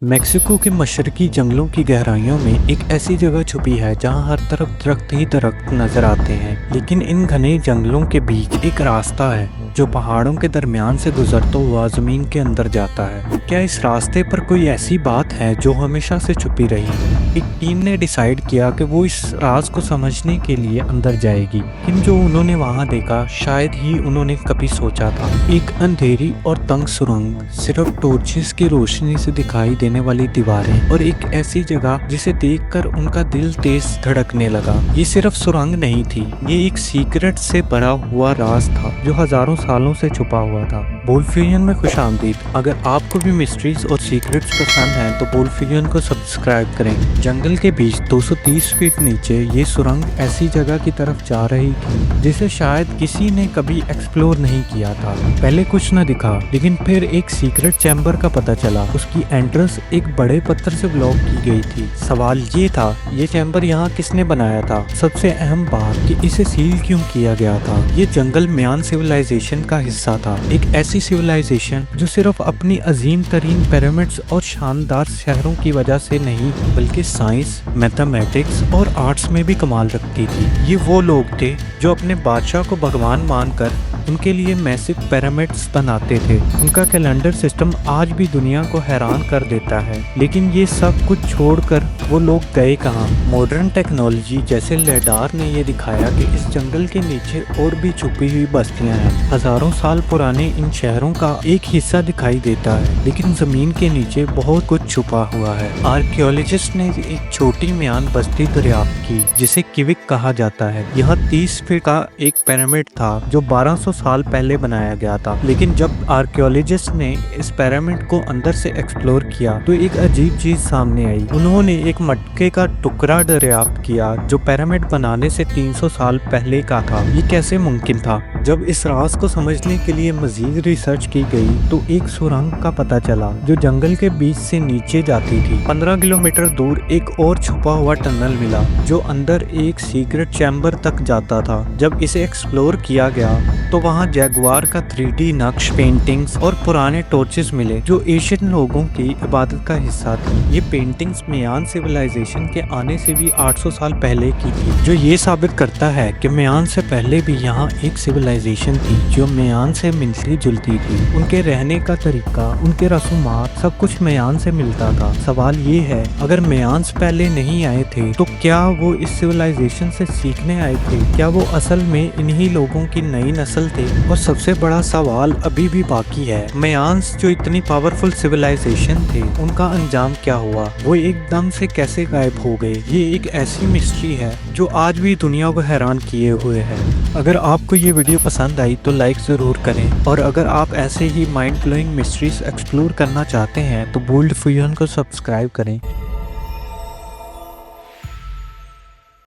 Mexico के मशरकी जंगलों की गहराइयों में एक ऐसी जगह छुपी है जहां हर तरफ दरख्त ही दरख्त नजर आते हैं, लेकिन इन घने जंगलों के बीच एक रास्ता है जो पहाड़ों के दरमियान से गुजरता हुआ जमीन के अंदर जाता है। क्या इस रास्ते पर कोई ऐसी बात है जो हमेशा से छुपी रही? एक टीम ने डिसाइड किया कि वो इस राज को समझने के लिए अंदर जाएगी, लेकिन जो उन्होंने वहां देखा शायद ही उन्होंने कभी सोचा था। एक अंधेरी और तंग सुरंग, सिर्फ टॉर्चेस की रोशनी से दिखाई देने वाली दीवारें और एक ऐसी जगह जिसे देखकर उनका दिल तेज धड़कने लगा। ये सिर्फ सुरंग नहीं थी, ये एक सीक्रेट से भरा हुआ राज था जो हजारों सालों से छुपा हुआ था। बोल्ड फ्यूजन में खुशामदीद। अगर आपको भी मिस्ट्रीज और सीक्रेट्स पसंद हैं तो बोल्ड फ्यूजन को सब्सक्राइब करें। जंगल के बीच 230 फीट नीचे ये सुरंग ऐसी जगह की तरफ जा रही थी जिसे शायद किसी ने कभी एक्सप्लोर नहीं किया था। पहले कुछ न दिखा, लेकिन फिर एक सीक्रेट चैम्बर का पता चला। उसकी एंट्रेंस एक बड़े पत्थर से ब्लॉक की गई थी। सवाल ये था, ये चैम्बर यहाँ किसने बनाया था? सबसे अहम बात कि इसे सील क्यों किया गया था? ये जंगल म्यान सिविलाइजेशन का हिस्सा था, एक ऐसी सिविलाइजेशन जो सिर्फ अपनी अजीम तरीन पिरामिड्स और शानदार शहरों की वजह से नहीं बल्कि साइंस, मैथमेटिक्स और आर्ट्स में भी कमाल रखती थी। ये वो लोग थे जो अपने बादशाह को भगवान मानकर उनके लिए मैसिव पिरामिड्स बनाते थे। उनका कैलेंडर सिस्टम आज भी दुनिया को हैरान कर देता है। लेकिन ये सब कुछ छोड़कर वो लोग गए कहाँ? मॉडर्न टेक्नोलॉजी जैसे लेडार ने ये दिखाया कि इस जंगल के नीचे और भी छुपी हुई बस्तियां हैं। हजारों साल पुराने इन शहरों का एक हिस्सा दिखाई देता है, लेकिन जमीन के नीचे बहुत कुछ छुपा हुआ है। आर्कियोलॉजिस्ट ने एक छोटी म्यान बस्ती दरियाफ्त की जिसे किविक कहा जाता है। यहाँ 30 फीट का एक पिरामिड था जो 1200 साल पहले बनाया गया था। लेकिन जब आर्कियोलॉजिस्ट ने इस पिरामिड को अंदर से एक्सप्लोर किया तो एक अजीब चीज सामने आई। उन्होंने एक मटके का टुकड़ा दरियाफ्त किया जो पिरामिड बनाने से 300 साल पहले का था। ये कैसे मुमकिन था? जब इस राज को समझने के लिए मजीद रिसर्च की गई तो एक सुरंग का पता चला जो जंगल के बीच से नीचे जाती थी। 15 किलोमीटर दूर एक और छुपा हुआ टनल मिला जो अंदर एक सीक्रेट चैम्बर तक जाता था। जब इसे एक्सप्लोर किया गया तो वहाँ जैगुआर का 3D नक्श, पेंटिंग्स और पुराने टॉर्चेस मिले जो एशियन लोगों की इबादत का हिस्सा थी। ये पेंटिंग्स म्यान सिविलाइजेशन के आने से भी 800 साल पहले की थी, जो ये साबित करता है कि म्यान से पहले भी यहाँ एक सिविलाइजेशन थी जो म्यान से मिलती जुलती थी। उनके रहने का तरीका, उनके रसूमात, सब कुछ म्यान से मिलता था। सवाल ये है, अगर म्यान पहले नहीं आए थे तो क्या वो इस सिविलाइजेशन से सीखने आए थे? क्या वो असल में इन्हीं लोगों की नई नस्ल थे? और सबसे बड़ा सवाल अभी भी बाकी है, म्यान्स जो इतनी पावरफुल सिविलाइजेशन थे उनका अंजाम क्या हुआ? वो एकदम से कैसे गायब हो गए? ये एक ऐसी मिस्ट्री है जो आज भी दुनिया को हैरान किए हुए है। अगर आपको ये वीडियो पसंद आई तो लाइक जरूर करें, और अगर आप ऐसे ही माइंड ब्लोइंग मिस्ट्रीज एक्सप्लोर करना चाहते हैं तो बोल्ड फ्यूजन को सब्सक्राइब करें।